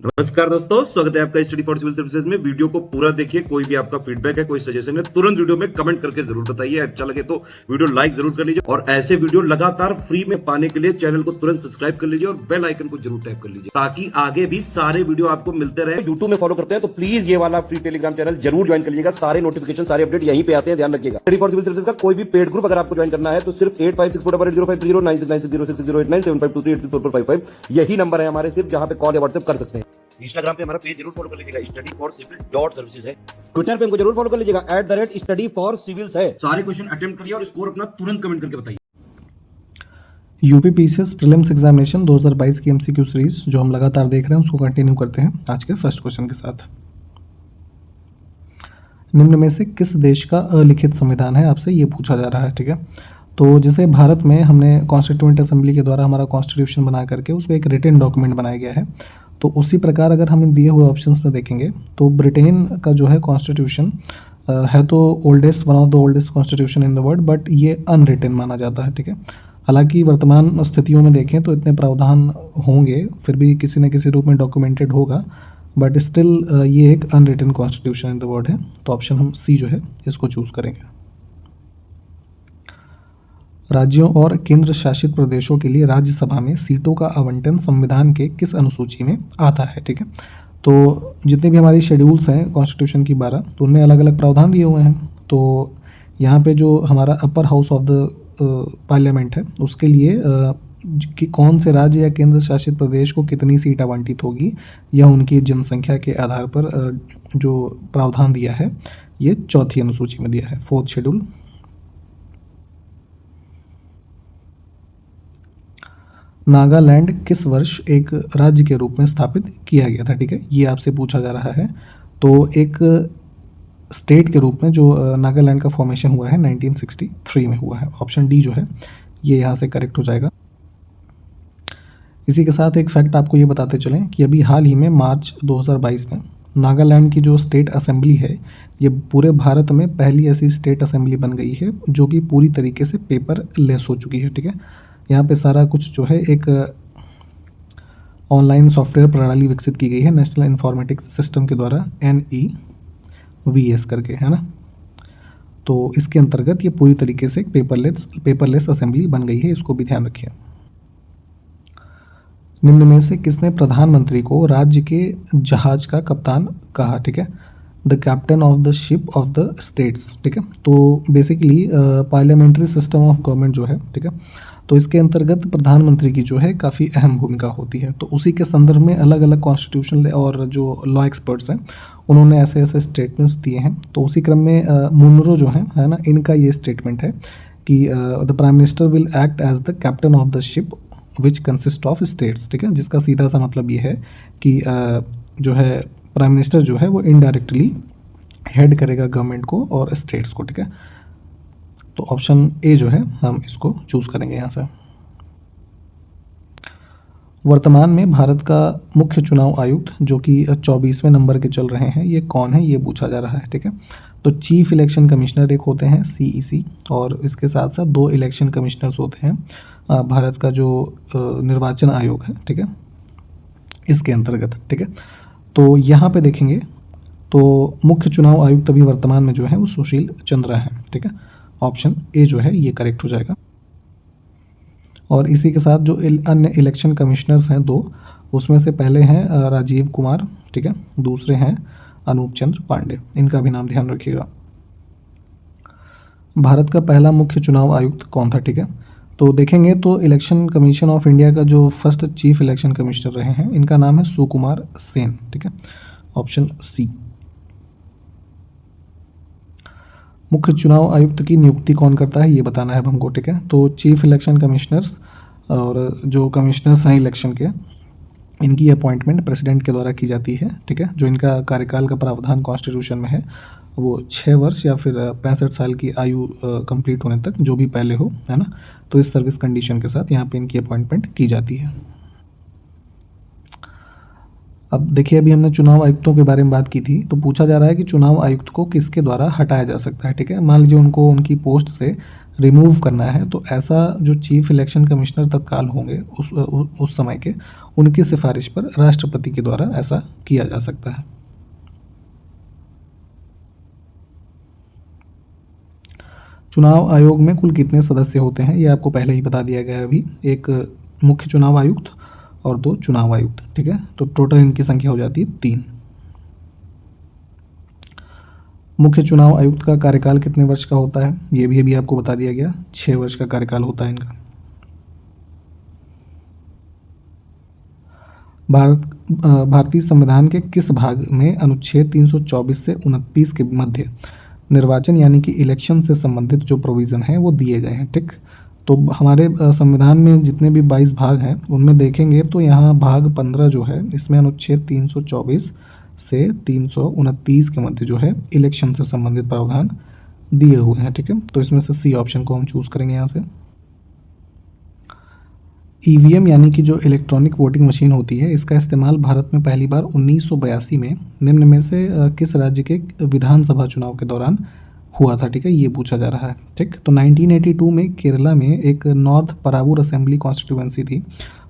नमस्कार दोस्तों, स्वागत है आपका स्टडी फॉर सिविल सर्विसेज में। वीडियो को पूरा देखिए। कोई भी आपका फीडबैक है, कोई सजेशन है, तुरंत वीडियो में कमेंट करके जरूर बताइए। अच्छा लगे तो वीडियो लाइक जरूर कर लीजिए और ऐसे वीडियो लगातार फ्री में पाने के लिए चैनल को तुरंत सब्सक्राइब कर लीजिए और बेल आइकन को जरूर टैप कर लीजिए ताकि आगे भी सारे वीडियो आपको मिलते रहे। यूट्यूब में फॉलो करते हैं तो प्लीज ये वाला फ्री टेलीग्राम चैनल जरूर ज्वाइन कर लीजिएगा। सारे नोटिफिकेशन, सारे अपडेट यहीं पे आते हैं, ध्यान रखिएगा। स्टडी फॉर सिविल सर्विसेज का कोई भी पेड ग्रुप अगर आपको ज्वाइन करना है तो सिर्फ 856480560660897523864455 यही नंबर है हमारे, सिर्फ जहां पे कॉल या व्हाट्सएप कर सकते हैं। इंस्टाग्राम पे हमारा पेज जरूर फॉलो कर लीजिएगा, study4civil.services है। ट्विटर पे हमको जरूर फॉलो कर लीजिएगा, @study4civils है। सारे क्वेश्चन अटेम्प्ट करिए और स्कोर अपना तुरंत कमेंट करके बताइए। यूपी पीसीएस प्रीलिम्स एग्जामिनेशन 2022 की एमसीक्यू सीरीज जो हम लगातार देख रहे हैं उसको कंटिन्यू करते हैं आज के फर्स्ट क्वेश्चन के साथ। निम्न में से किस देश का अलिखित संविधान है, आपसे ये पूछा जा रहा है। ठीक है, तो जैसे भारत में हमने कॉन्स्टिट्यूएंट असेंबली के द्वारा हमारा कॉन्स्टिट्यूशन बना करके उसको एक रिटन डॉक्यूमेंट बनाया गया है, तो उसी प्रकार अगर हम इन दिए हुए ऑप्शंस में देखेंगे तो ब्रिटेन का जो है कॉन्स्टिट्यूशन है तो oldest, one of the oldest constitution in the world, but ये अनरिटन माना जाता है। ठीक है, हालांकि वर्तमान स्थितियों में देखें तो इतने प्रावधान होंगे, फिर भी किसी न किसी रूप में डॉक्यूमेंटेड होगा, बट स्टिल ये एक unwritten constitution in the world है। तो ऑप्शन हम सी जो है इसको चूज़ करेंगे। राज्यों और केंद्र शासित प्रदेशों के लिए राज्यसभा में सीटों का आवंटन संविधान के किस अनुसूची में आता है। ठीक है, तो जितने भी हमारी शेड्यूल्स हैं कॉन्स्टिट्यूशन की 12, तो उनमें अलग अलग प्रावधान दिए हुए हैं। तो यहाँ पे जो हमारा upper house of the parliament है उसके लिए कि कौन से राज्य या केंद्र शासित प्रदेश को कितनी सीट आवंटित होगी यह उनकी जनसंख्या के आधार पर जो प्रावधान दिया है ये चौथी अनुसूची में दिया है, फोर्थ शेड्यूल। नागालैंड किस वर्ष एक राज्य के रूप में स्थापित किया गया था। ठीक है, ये आपसे पूछा जा रहा है। तो एक स्टेट के रूप में जो नागालैंड का फॉर्मेशन हुआ है 1963 में हुआ है। ऑप्शन डी जो है ये यहाँ से करेक्ट हो जाएगा। इसी के साथ एक फैक्ट आपको ये बताते चलें कि अभी हाल ही में मार्च 2022 में नागालैंड की जो स्टेट असेंबली है ये पूरे भारत में पहली ऐसी स्टेट असेंबली बन गई है जो कि पूरी तरीके से पेपर लेस हो चुकी है। ठीक है, यहाँ पे सारा कुछ जो है एक ऑनलाइन सॉफ्टवेयर प्रणाली विकसित की गई है नेशनल इन्फॉर्मेटिक्स सिस्टम के द्वारा, NEVS करके, है ना। तो इसके अंतर्गत ये पूरी तरीके से एक पेपरलेस असेंबली बन गई है, इसको भी ध्यान रखिए। निम्न में से किसने प्रधानमंत्री को राज्य के जहाज का कप्तान कहा। ठीक है, the captain of the ship of the states. ठीक है, तो basically parliamentary system of government जो है, ठीक है, तो इसके अंतर्गत प्रधानमंत्री की जो है काफ़ी अहम भूमिका होती है। तो उसी के संदर्भ में अलग अलग कॉन्स्टिट्यूशन और जो लॉ एक्सपर्ट्स हैं उन्होंने ऐसे ऐसे स्टेटमेंट्स दिए हैं। तो उसी क्रम में मुनरो जो है ना, इनका ये स्टेटमेंट है कि the prime minister will act as the captain of the ship which consist of states. ठीक है, जिसका सीधा सा मतलब ये है कि जो है प्राइम मिनिस्टर जो है वो इनडायरेक्टली हेड करेगा गवर्नमेंट को और स्टेट्स को। ठीक है, तो ऑप्शन ए जो है हम इसको चूज़ करेंगे यहाँ से। वर्तमान में भारत का मुख्य चुनाव आयुक्त जो कि 24वें नंबर के चल रहे हैं ये कौन है, ये पूछा जा रहा है। ठीक है, तो चीफ इलेक्शन कमिश्नर एक होते हैं CEC, और इसके साथ साथ 2 इलेक्शन कमिश्नर्स होते हैं भारत का जो निर्वाचन आयोग है। ठीक है, इसके अंतर्गत। ठीक है, तो यहाँ पे देखेंगे तो मुख्य चुनाव आयुक्त अभी वर्तमान में जो है वो सुशील चंद्रा है। ठीक है, ऑप्शन ए जो है ये करेक्ट हो जाएगा। और इसी के साथ जो अन्य इलेक्शन कमिश्नर्स हैं 2, उसमें से पहले हैं राजीव कुमार। ठीक है, दूसरे हैं अनूप चंद्र पांडे, इनका भी नाम ध्यान रखिएगा। भारत का पहला मुख्य चुनाव आयुक्त कौन था। ठीक है, तो देखेंगे तो इलेक्शन कमीशन ऑफ इंडिया का जो फर्स्ट चीफ इलेक्शन कमिश्नर रहे हैं इनका नाम है सुकुमार सेन। ठीक है, ऑप्शन सी। मुख्य चुनाव आयुक्त की नियुक्ति कौन करता है ये बताना है अब हमको। ठीक है, तो चीफ इलेक्शन कमिश्नर्स और जो कमिश्नर्स हैं इलेक्शन के, इनकी अपॉइंटमेंट प्रेसिडेंट के द्वारा की जाती है। ठीक है, जो इनका कार्यकाल का प्रावधान कॉन्स्टिट्यूशन में है वो 6 वर्ष या फिर 65 साल की आयु कंप्लीट होने तक, जो भी पहले हो, है ना। तो इस सर्विस कंडीशन के साथ यहाँ पे इनकी अपॉइंटमेंट की जाती है। अब देखिए, अभी हमने चुनाव आयुक्तों के बारे में बात की थी, तो पूछा जा रहा है कि चुनाव आयुक्त को किसके द्वारा हटाया जा सकता है, ठीक है। मान लीजिए उनको उनकी पोस्ट से रिमूव करना है, तो ऐसा जो चीफ इलेक्शन कमिश्नर तत्काल होंगे उस समय के, उनकी सिफारिश पर राष्ट्रपति के द्वारा ऐसा किया जा सकता है। चुनाव आयोग में कुल कितने सदस्य होते हैं, ये आपको पहले ही बता दिया गया है अभी। एक मुख्य चुनाव आयुक्त और 2 चुनाव आयुक्त, ठीक है। तो टोटल इनकी संख्या हो जाती है 3। मुख्य चुनाव आयुक्त का कार्यकाल कितने वर्ष का होता है, ये भी अभी आपको बता दिया गया, 6 वर्ष का कार्यकाल होता है इनका। भारतीय संविधान के किस भाग में अनुच्छेद 324 से 29 के मध्य निर्वाचन यानी कि इलेक्शन से संबंधित जो प्रोविज़न है वो दिए गए हैं, ठीक। तो हमारे संविधान में जितने भी 22 भाग हैं उनमें देखेंगे तो यहाँ भाग 15 जो है, इसमें अनुच्छेद 324 से 329 के मध्य जो है इलेक्शन से संबंधित प्रावधान दिए हुए हैं, ठीक है। तो इसमें से सी ऑप्शन को हम चूज़ करेंगे यहाँ से। ईवीएम यानी कि जो इलेक्ट्रॉनिक वोटिंग मशीन होती है, इसका इस्तेमाल भारत में पहली बार 1982 में निम्न में से किस राज्य के विधानसभा चुनाव के दौरान हुआ था, ठीक है, ये पूछा जा रहा है, ठीक। तो 1982 में केरला में एक नॉर्थ परावूर असेंबली कॉन्स्टिट्यूएंसी थी,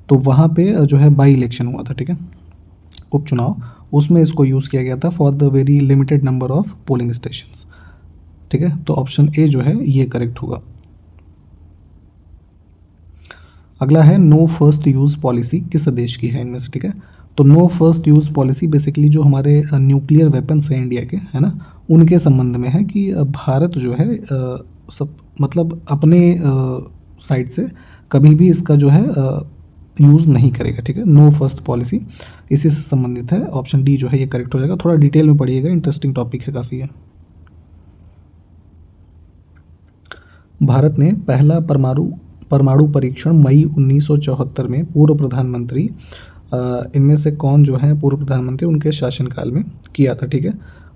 तो वहाँ पे जो है बाई इलेक्शन हुआ था, ठीक है, उपचुनाव, उसमें इसको यूज़ किया गया था for the very limited number of polling stations, ठीक है। तो ऑप्शन ए जो है ये करेक्ट होगा। अगला है नो फर्स्ट यूज़ पॉलिसी किस देश की है इनमें से, ठीक है। तो no first use policy basically जो हमारे न्यूक्लियर वेपन्स हैं इंडिया के, है ना, उनके संबंध में है कि भारत जो है सब मतलब अपने साइड से कभी भी इसका जो है यूज़ नहीं करेगा, ठीक है। नो फर्स्ट पॉलिसी इसी से संबंधित है। ऑप्शन डी जो है ये करेक्ट हो जाएगा। थोड़ा डिटेल में पढ़िएगा, इंटरेस्टिंग टॉपिक है काफ़ी है। भारत ने पहला परमाणु परीक्षण मई 1974 में पूर्व प्रधानमंत्री इनमें से कौन जो है पूर्व प्रधानमंत्री उनके शासनकाल में किया था, ठीक है।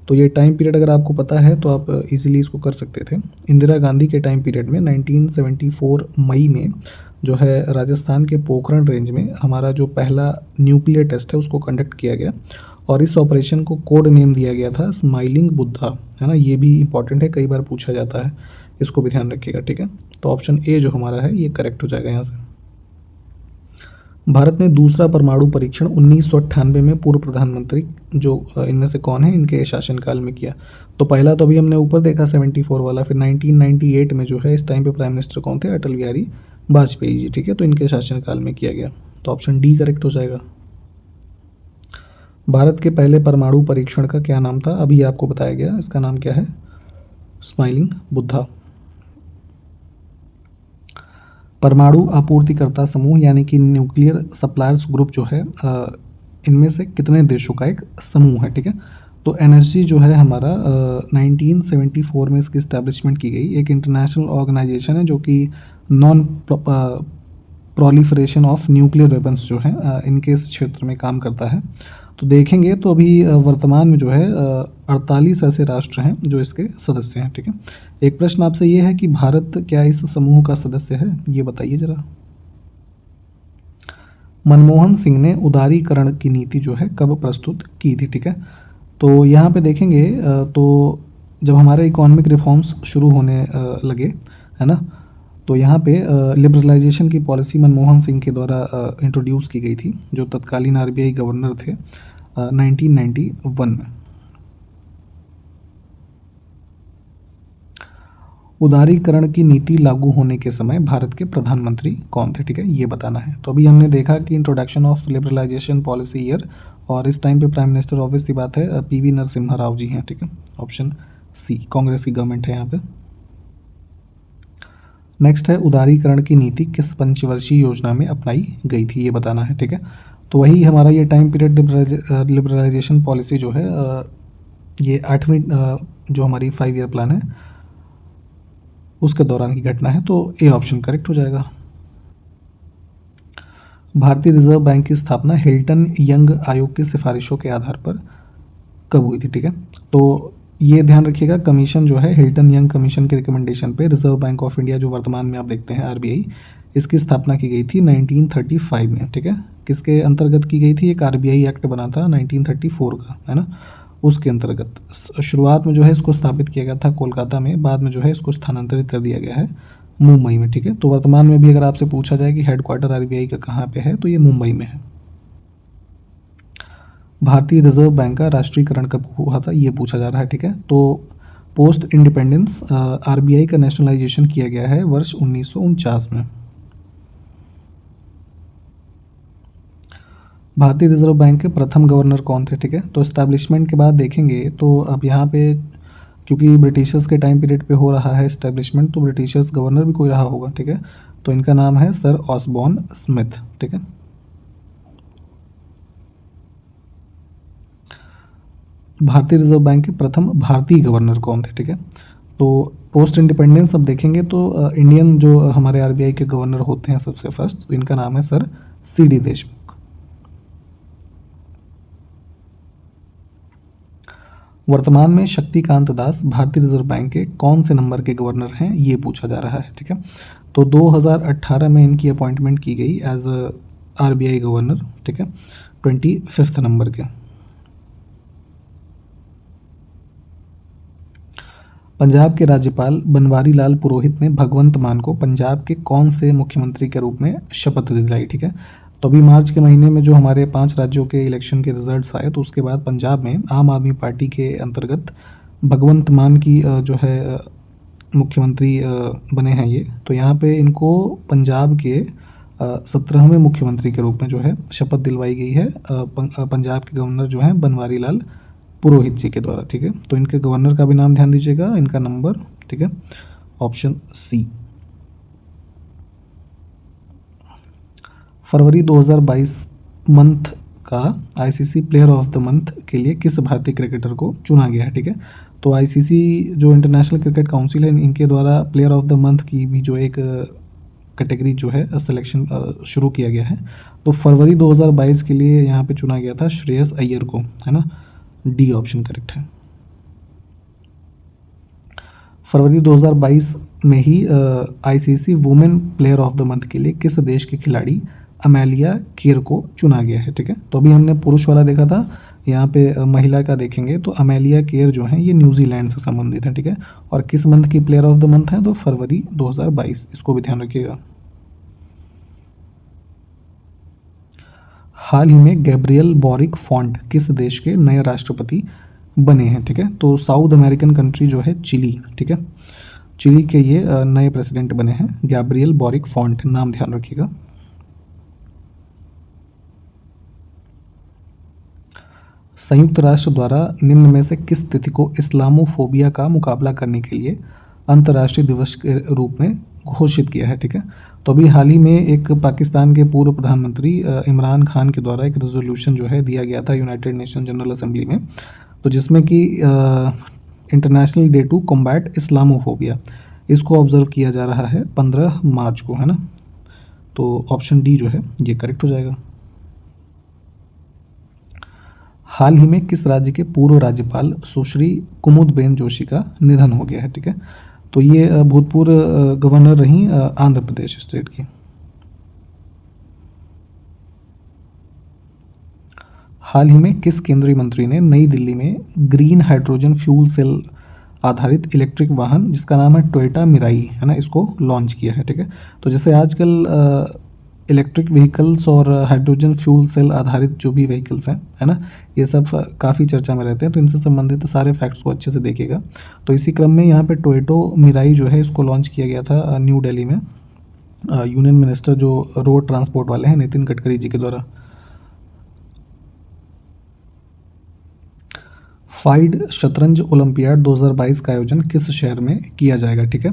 तो ये टाइम पीरियड अगर आपको पता है तो आप इजीली इसको कर सकते थे। इंदिरा गांधी के टाइम पीरियड में 1974 मई में जो है राजस्थान के पोखरण रेंज में हमारा जो पहला न्यूक्लियर टेस्ट है उसको कंडक्ट किया गया, और इस ऑपरेशन को कोड नेम दिया गया था स्माइलिंग बुद्धा, है ना। ये भी इंपॉर्टेंट है, कई बार पूछा जाता है, इसको भी ध्यान रखिएगा, ठीक है। तो ऑप्शन ए जो हमारा है ये करेक्ट हो जाएगा यहाँ से। भारत ने दूसरा परमाणु परीक्षण 1998 में पूर्व प्रधानमंत्री जो इनमें से कौन है इनके शासनकाल में किया। तो पहला तो अभी हमने ऊपर देखा 74 वाला, फिर 1998 में जो है इस टाइम पे प्राइम मिनिस्टर कौन थे, अटल बिहारी वाजपेयी जी, ठीक है। तो इनके शासनकाल में किया गया, तो ऑप्शन डी करेक्ट हो जाएगा। भारत के पहले परमाणु परीक्षण का क्या नाम था, अभी आपको बताया गया, इसका नाम क्या है, स्माइलिंग बुद्धा। परमाणु आपूर्तिकर्ता समूह यानी कि न्यूक्लियर सप्लायर्स ग्रुप जो है इनमें से कितने देशों का एक समूह है, ठीक है। तो एनएसजी जो है हमारा 1974 में इसकी इस्टेब्लिशमेंट की गई, एक इंटरनेशनल ऑर्गेनाइजेशन है जो कि non proliferation of nuclear weapons जो है इनके इस क्षेत्र में काम करता है। तो देखेंगे तो अभी वर्तमान में जो है 48 ऐसे राष्ट्र हैं जो इसके सदस्य हैं, ठीक है। एक प्रश्न आपसे ये है कि भारत क्या इस समूह का सदस्य है, ये बताइए ज़रा। मनमोहन सिंह ने उदारीकरण की नीति जो है कब प्रस्तुत की थी, ठीक है। तो यहाँ पे देखेंगे तो जब हमारे इकोनॉमिक रिफॉर्म्स शुरू होने लगे, है ना, तो यहाँ पे लिबरलाइजेशन की पॉलिसी मनमोहन सिंह के द्वारा इंट्रोड्यूस की गई थी, जो तत्कालीन आरबीआई गवर्नर थे 1991 में। उदारीकरण की नीति लागू होने के समय भारत के प्रधानमंत्री कौन थे, ठीक है, ये बताना है। तो अभी हमने देखा कि introduction of liberalisation policy year, और इस टाइम पे प्राइम मिनिस्टर ऑब्वियस सी बात है पीवी नरसिम्हा राव जी हैं, ठीक है। ऑप्शन सी, कांग्रेस की गवर्नमेंट है यहाँ पे। नेक्स्ट है उदारीकरण की नीति किस पंचवर्षीय योजना में अपनाई गई थी, ये बताना है, ठीक है। तो वही हमारा ये टाइम पीरियड लिबरलाइजेशन पॉलिसी जो है ये 8वीं जो हमारी 5 ईयर प्लान है उसके दौरान की घटना है, तो ए ऑप्शन करेक्ट हो जाएगा। भारतीय रिजर्व बैंक की स्थापना हिल्टन यंग आयोग की सिफारिशों के आधार पर कब हुई थी, ठीक है। तो ये ध्यान रखिएगा, कमीशन जो है हिल्टन यंग कमीशन के रिकमेंडेशन पे रिजर्व बैंक ऑफ इंडिया जो वर्तमान में आप देखते हैं आरबीआई, इसकी स्थापना की गई थी 1935 में, ठीक है। किसके अंतर्गत की गई थी? एक आरबीआई एक्ट बना था 1934 का, है ना, उसके अंतर्गत शुरुआत में जो है इसको स्थापित किया गया था कोलकाता में, बाद में जो है इसको स्थानांतरित कर दिया गया है मुंबई में, ठीक है। तो वर्तमान में भी अगर आपसे पूछा जाए कि हेडक्वार्टर आरबीआई का कहाँ पे है, तो ये मुंबई में है। भारतीय रिजर्व बैंक का राष्ट्रीयकरण कब हुआ था, ये पूछा जा रहा है, ठीक है। तो पोस्ट इंडिपेंडेंस आरबीआई का नेशनलाइजेशन किया गया है वर्ष 1949 में। भारतीय रिजर्व बैंक के प्रथम गवर्नर कौन थे, ठीक है। तो इस्टेब्लिशमेंट के बाद देखेंगे तो अब यहाँ पे क्योंकि ब्रिटिशर्स के टाइम पीरियड पे हो रहा है इस्टेब्लिशमेंट, तो ब्रिटिशर्स गवर्नर भी कोई रहा होगा, ठीक है। तो इनका नाम है सर ऑसबॉर्न स्मिथ, ठीक है। भारतीय रिजर्व बैंक के प्रथम भारतीय गवर्नर कौन थे, ठीक है। तो पोस्ट इंडिपेंडेंस अब देखेंगे तो इंडियन जो हमारे आरबीआई के गवर्नर होते हैं सबसे फर्स्ट, तो इनका नाम है सर सीडी देशमुख। वर्तमान में शक्तिकांत दास भारतीय रिजर्व बैंक के कौन से नंबर के गवर्नर हैं, ये पूछा जा रहा है, ठीक है। तो 2018 में इनकी अपॉइंटमेंट की गई एज आरबीआई गवर्नर, ठीक है, 25 नंबर के। पंजाब के राज्यपाल बनवारी लाल पुरोहित ने भगवंत मान को पंजाब के कौन से मुख्यमंत्री के रूप में शपथ दिलाई, ठीक है। तो अभी मार्च के महीने में जो हमारे 5 राज्यों के इलेक्शन के रिजल्ट्स आए, तो उसके बाद पंजाब में आम आदमी पार्टी के अंतर्गत भगवंत मान की जो है मुख्यमंत्री बने हैं ये। तो यहाँ पे इनको पंजाब के 17वें मुख्यमंत्री के रूप में जो है शपथ दिलवाई गई है पंजाब के गवर्नर जो हैं बनवारी लाल पुरोहित जी के द्वारा, ठीक है। तो इनके गवर्नर का भी नाम ध्यान दीजिएगा, इनका नंबर, ठीक है, ऑप्शन सी। फरवरी 2022 मंथ का ICC player of the month के लिए किस भारतीय क्रिकेटर को चुना गया है, ठीक है। तो आईसीसी जो इंटरनेशनल क्रिकेट काउंसिल है, इनके द्वारा प्लेयर ऑफ द मंथ की भी जो एक कैटेगरी जो है सिलेक्शन शुरू किया गया है। तो फरवरी 2022 के लिए यहाँ पे चुना गया था श्रेयस अय्यर को, है ना, डी ऑप्शन करेक्ट है। फरवरी 2022 में ही ICC women player of the month के लिए किस देश के खिलाड़ी अमेलिया केर को चुना गया है, ठीक है। तो अभी हमने पुरुष वाला देखा था, यहाँ पे महिला का देखेंगे तो अमेलिया केर जो है ये न्यूजीलैंड से संबंधित है, ठीक है। और किस मंथ की प्लेयर ऑफ द मंथ है, तो फरवरी 2022, इसको भी ध्यान रखिएगा। हाल ही में गैब्रियल बॉरिक फॉन्ट किस देश के नए राष्ट्रपति बने हैं, ठीक है। तो साउथ अमेरिकन कंट्री जो है चिली, ठीक है, चिली के ये नए प्रेसिडेंट बने हैं गैब्रियल बॉरिक फॉन्ट, नाम ध्यान रखिएगा। संयुक्त राष्ट्र द्वारा निम्न में से किस तिथि को इस्लामोफोबिया का मुकाबला करने के लिए अंतर्राष्ट्रीय दिवस के रूप में घोषित किया है, ठीक है। तो अभी हाल ही में एक पाकिस्तान के पूर्व प्रधानमंत्री इमरान खान के द्वारा एक रेजोल्यूशन जो है दिया गया था यूनाइटेड नेशन जनरल असेंबली में, तो जिसमें कि international day to combat Islamophobia, इसको ऑब्जर्व किया जा रहा है 15 मार्च को, है ना। तो ऑप्शन डी जो है ये करेक्ट हो जाएगा। हाल ही में किस राज्य के पूर्व राज्यपाल सुश्री कुमुदबेन जोशी का निधन हो गया है, ठीक है। तो ये भूतपूर्व गवर्नर रही आंध्र प्रदेश स्टेट की। हाल ही में किस केंद्रीय मंत्री ने नई दिल्ली में ग्रीन हाइड्रोजन फ्यूल सेल आधारित इलेक्ट्रिक वाहन जिसका नाम है टोयोटा मिराई, है ना, इसको लॉन्च किया है, ठीक है। तो जैसे आजकल इलेक्ट्रिक व्हीकल्स और हाइड्रोजन फ्यूल सेल आधारित जो भी व्हीकल्स हैं, है ना, ये सब काफ़ी चर्चा में रहते हैं, तो इनसे संबंधित सारे फैक्ट्स को अच्छे से देखिएगा। तो इसी क्रम में यहाँ पे टोयोटो मिराई जो है इसको लॉन्च किया गया था न्यू दिल्ली में यूनियन मिनिस्टर जो रोड ट्रांसपोर्ट वाले हैं नितिन गडकरी जी के द्वारा। फाइड शतरंज ओलंपियाड 2022 का आयोजन किस शहर में किया जाएगा, ठीक है।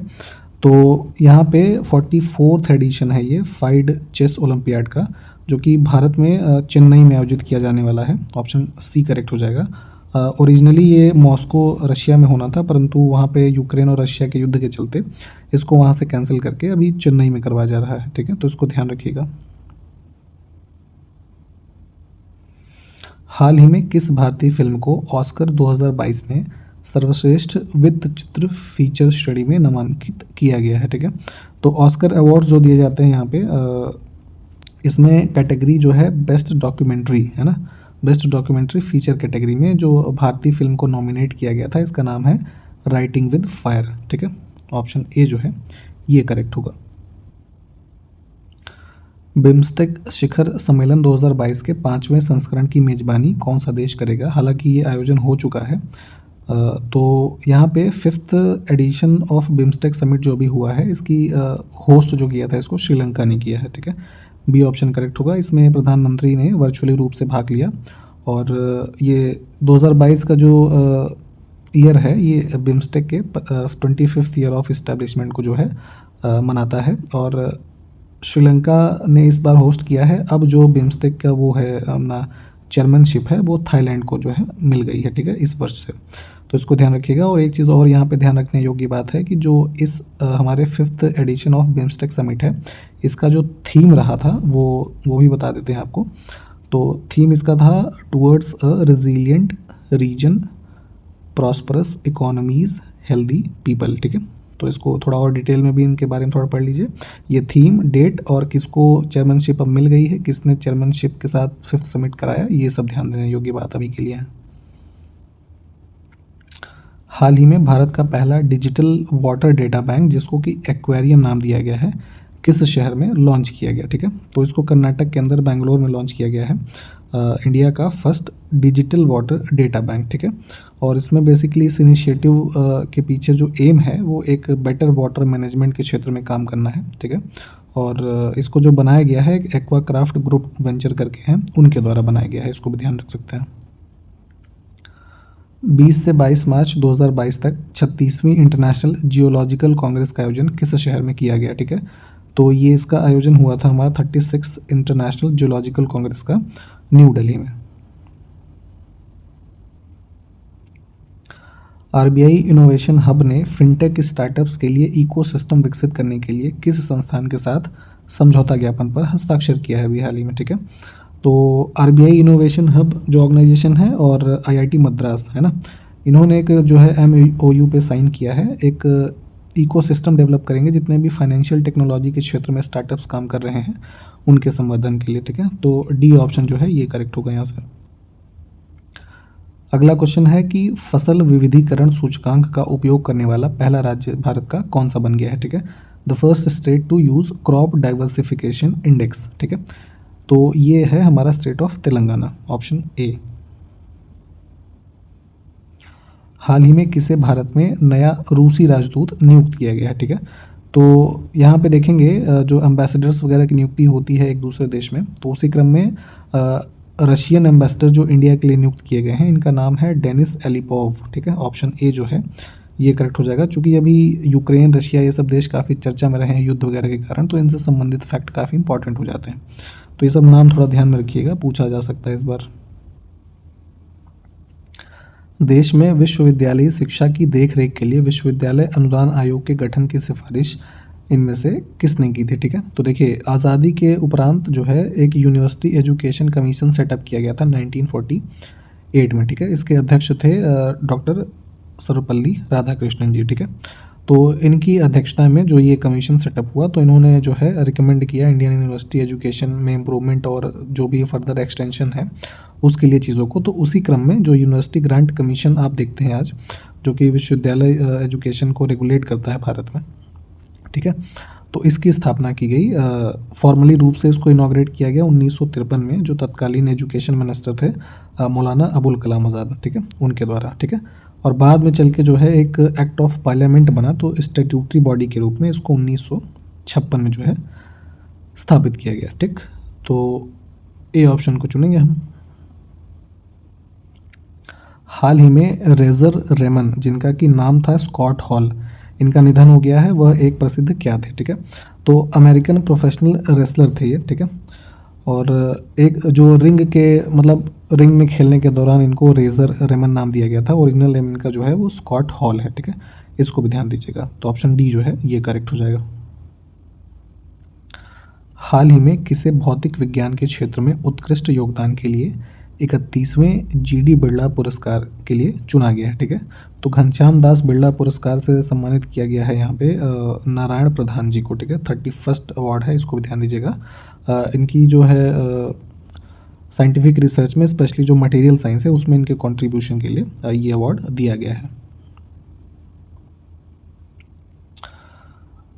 तो यहाँ पे 44th एडिशन है ये फाइड चेस ओलंपियाड का, जो कि भारत में चेन्नई में आयोजित किया जाने वाला है, ऑप्शन सी करेक्ट हो जाएगा। ओरिजिनली ये मॉस्को रशिया में होना था, परंतु वहाँ पे यूक्रेन और रशिया के युद्ध के चलते इसको वहाँ से कैंसिल करके अभी चेन्नई में करवाया जा रहा है, ठीक है। तो इसको ध्यान रखिएगा। हाल ही में किस भारतीय फिल्म को ऑस्कर 2022 में सर्वश्रेष्ठ वित्त चित्र फीचर श्रेणी में नामांकित किया गया है, ठीक है। तो ऑस्कर अवार्ड्स जो दिए जाते हैं यहाँ पे इसमें कैटेगरी जो है बेस्ट डॉक्यूमेंट्री है ना, बेस्ट डॉक्यूमेंट्री फीचर कैटेगरी में जो भारतीय फिल्म को नॉमिनेट किया गया था इसका नाम है राइटिंग विद फायर, ठीक है। ऑप्शन ए जो है ये करेक्ट होगा। बिम्स्टेक शिखर सम्मेलन 2022 के 5वें संस्करण की मेज़बानी कौन सा देश करेगा? हालांकि ये आयोजन हो चुका है। तो यहाँ पे 5th addition of BIMSTEC summit जो भी हुआ है इसकी होस्ट जो किया था इसको श्रीलंका ने किया है, ठीक है। बी ऑप्शन करेक्ट होगा। इसमें प्रधानमंत्री ने वर्चुअली रूप से भाग लिया और ये 2022 का जो ईयर है ये बिम्स्टेक के 25th ईयर ऑफ इस्टेब्लिशमेंट को जो है मनाता है और श्रीलंका ने इस बार होस्ट किया है। अब जो बिम्स्टेक का वो है अपना चेयरमैनशिप है वो थाईलैंड को जो है मिल गई है, ठीक है, इस वर्ष से। तो इसको ध्यान रखिएगा। और एक चीज़ और यहाँ पे ध्यान रखने योग्य बात है कि जो इस हमारे 5th addition of BIMSTEC summit है इसका जो थीम रहा था वो भी बता देते हैं आपको। तो थीम इसका था towards a resilient region, prosperous economies, healthy people, ठीक है। तो इसको थोड़ा और डिटेल में भी इनके बारे में थोड़ा पढ़ लीजिए। ये थीम, डेट और किसको चेयरमैनशिप अब मिल गई है, किसने चेयरमैनशिप के साथ 5th समिट कराया, ये सब ध्यान देने योग्य बात अभी के लिए है। हाल ही में भारत का पहला डिजिटल वाटर डेटा बैंक जिसको कि एक्वेरियम नाम दिया गया है किस शहर में लॉन्च किया गया, ठीक है। तो इसको कर्नाटक के अंदर बेंगलोर में लॉन्च किया गया है। इंडिया का first digital water data bank, ठीक है। और इसमें बेसिकली इस इनिशिएटिव के पीछे जो एम है वो एक बेटर वाटर मैनेजमेंट के क्षेत्र में काम करना है, ठीक है। और इसको जो बनाया गया है एक एक्वाक्राफ्ट ग्रुप वेंचर करके हैं उनके द्वारा बनाया गया है, इसको भी ध्यान रख सकते हैं। 20 से 22 मार्च 2022 तक 36वीं इंटरनेशनल जियोलॉजिकल कांग्रेस का आयोजन किस शहर में किया गया, ठीक है। तो ये इसका आयोजन हुआ था हमारा 36th इंटरनेशनल जियोलॉजिकल कांग्रेस का न्यू दिल्ली में। आरबीआई इनोवेशन हब ने फिनटेक स्टार्टअप्स के लिए इकोसिस्टम विकसित करने के लिए किस संस्थान के साथ समझौता ज्ञापन पर हस्ताक्षर किया है अभी हाल ही में, ठीक है। तो आरबीआई इनोवेशन हब जो ऑर्गेनाइजेशन है और आईआईटी मद्रास है ना, इन्होंने एक जो है एमओयू पे साइन किया है। एक इकोसिस्टम डेवलप करेंगे जितने भी फाइनेंशियल टेक्नोलॉजी के क्षेत्र में स्टार्टअप्स काम कर रहे हैं उनके संवर्धन के लिए, ठीक है। तो डी ऑप्शन जो है ये करेक्ट होगा यहाँ से। अगला क्वेश्चन है कि फसल विविधीकरण सूचकांक का उपयोग करने वाला पहला राज्य भारत का कौन सा बन गया है, ठीक है। The first state to use crop diversification index, ठीक है। तो ये है हमारा state of Telangana, option A. हाल ही में किसे भारत में नया रूसी राजदूत नियुक्त किया गया है, ठीक है। तो यहाँ पे देखेंगे जो एम्बेसडर्स वगैरह की नियुक्ति होती है एक दूसरे देश में, तो उसी क्रम में रशियन एम्बेसडर जो इंडिया के लिए नियुक्त किए गए हैं इनका नाम है डेनिस एलिपोव, ठीक है। ऑप्शन ए जो है ये करेक्ट हो जाएगा। चूँकि अभी यूक्रेन, रशिया ये सब देश काफ़ी चर्चा में रहे हैं युद्ध वगैरह के कारण, तो इनसे संबंधित फैक्ट काफ़ी इंपॉर्टेंट हो जाते हैं। तो ये सब नाम थोड़ा ध्यान में रखिएगा, पूछा जा सकता है इस बार। देश में विश्वविद्यालयी शिक्षा की देखरेख के लिए विश्वविद्यालय अनुदान आयोग के गठन की सिफारिश इनमें से किसने की थी, ठीक है। तो देखिए आज़ादी के उपरांत जो है एक यूनिवर्सिटी एजुकेशन कमीशन सेटअप किया गया था 1948 में, ठीक है। इसके अध्यक्ष थे डॉक्टर सर्वपल्ली राधाकृष्णन जी, ठीक है। तो इनकी अध्यक्षता में जो ये कमीशन सेटअप हुआ तो इन्होंने जो है रिकमेंड किया इंडियन यूनिवर्सिटी एजुकेशन में इम्प्रूवमेंट और जो भी फर्दर एक्सटेंशन है उसके लिए चीज़ों को। तो उसी क्रम में जो यूनिवर्सिटी ग्रांट कमीशन आप देखते हैं आज, जो कि विश्वविद्यालय एजुकेशन को रेगुलेट करता है भारत में, ठीक है। तो इसकी स्थापना की गई, फॉर्मली रूप से इसको इनॉग्रेट किया गया 1953 में, जो तत्कालीन एजुकेशन मिनिस्टर थे मौलाना अबुल कलाम आज़ाद, ठीक है, उनके द्वारा, ठीक है। और बाद में चल के जो है एक एक्ट ऑफ पार्लियामेंट बना, तो स्टैट्यूटरी बॉडी के रूप में इसको 1956 में जो है स्थापित किया गया, ठीक। तो ए ऑप्शन को चुनेंगे हम। हाल ही में रेजर रेमन जिनका कि नाम था स्कॉट हॉल, इनका निधन हो गया है। वह एक प्रसिद्ध क्या थे, ठीक है। तो अमेरिकन प्रोफेशनल रेसलर थे ये, ठीक है। और एक जो रिंग के मतलब रिंग में खेलने के दौरान इनको रेजर रेमन नाम दिया गया था। ओरिजिनल नेम इनका जो है वो स्कॉट हॉल है, ठीक है। इसको भी ध्यान दीजिएगा। तो ऑप्शन डी जो है ये करेक्ट हो जाएगा। हाल ही में किसे भौतिक विज्ञान के क्षेत्र में उत्कृष्ट योगदान के लिए 31वें GD बिरला पुरस्कार के लिए चुना गया है। ठीक है, तो घनश्याम दास बिरला पुरस्कार से सम्मानित किया गया है यहाँ पे नारायण प्रधान जी को। ठीक है, 31st अवार्ड है, इसको भी ध्यान दीजिएगा। इनकी जो है साइंटिफिक रिसर्च में, स्पेशली जो मटेरियल साइंस है उसमें इनके कंट्रीब्यूशन के लिए ये अवार्ड दिया गया है।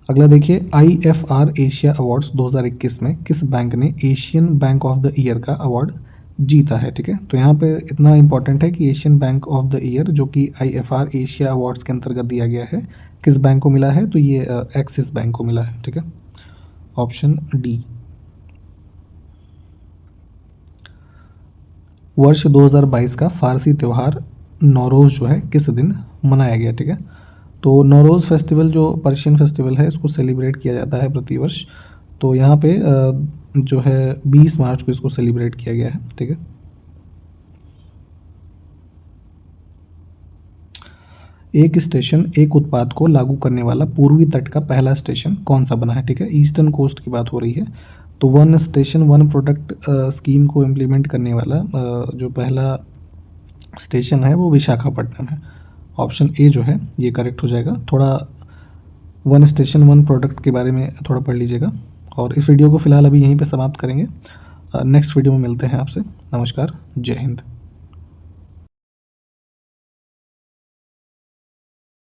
अगला देखिए, IFR एशिया अवार्ड्स 2021 में किस बैंक ने Asian bank of the year का अवार्ड जीता है। ठीक है, तो यहाँ पे इतना इंपॉर्टेंट है कि Asian bank of the year जो कि IFR एशिया अवार्ड्स के अंतर्गत दिया गया है, किस बैंक को मिला है, तो ये एक्सिस बैंक को मिला है। ठीक है, ऑप्शन डी। वर्ष 2022 का फारसी त्यौहार नौरोज़ जो है किस दिन मनाया गया। ठीक है, तो नौरोज़ फेस्टिवल जो पर्शियन फेस्टिवल है, इसको सेलिब्रेट किया जाता है प्रतिवर्ष। तो यहाँ पे जो है 20 मार्च को इसको सेलिब्रेट किया गया है। ठीक है, एक स्टेशन एक उत्पाद को लागू करने वाला पूर्वी तट का पहला स्टेशन कौन सा बना है। ठीक है, ईस्टर्न कोस्ट की बात हो रही है। तो one station one product scheme को इम्प्लीमेंट करने वाला जो पहला स्टेशन है वो विशाखापट्टनम है। ऑप्शन ए जो है ये करेक्ट हो जाएगा। थोड़ा वन स्टेशन वन प्रोडक्ट के बारे में थोड़ा पढ़ लीजिएगा। और इस वीडियो को फ़िलहाल अभी यहीं पे समाप्त करेंगे। नेक्स्ट वीडियो में मिलते हैं आपसे। नमस्कार, जय हिंद।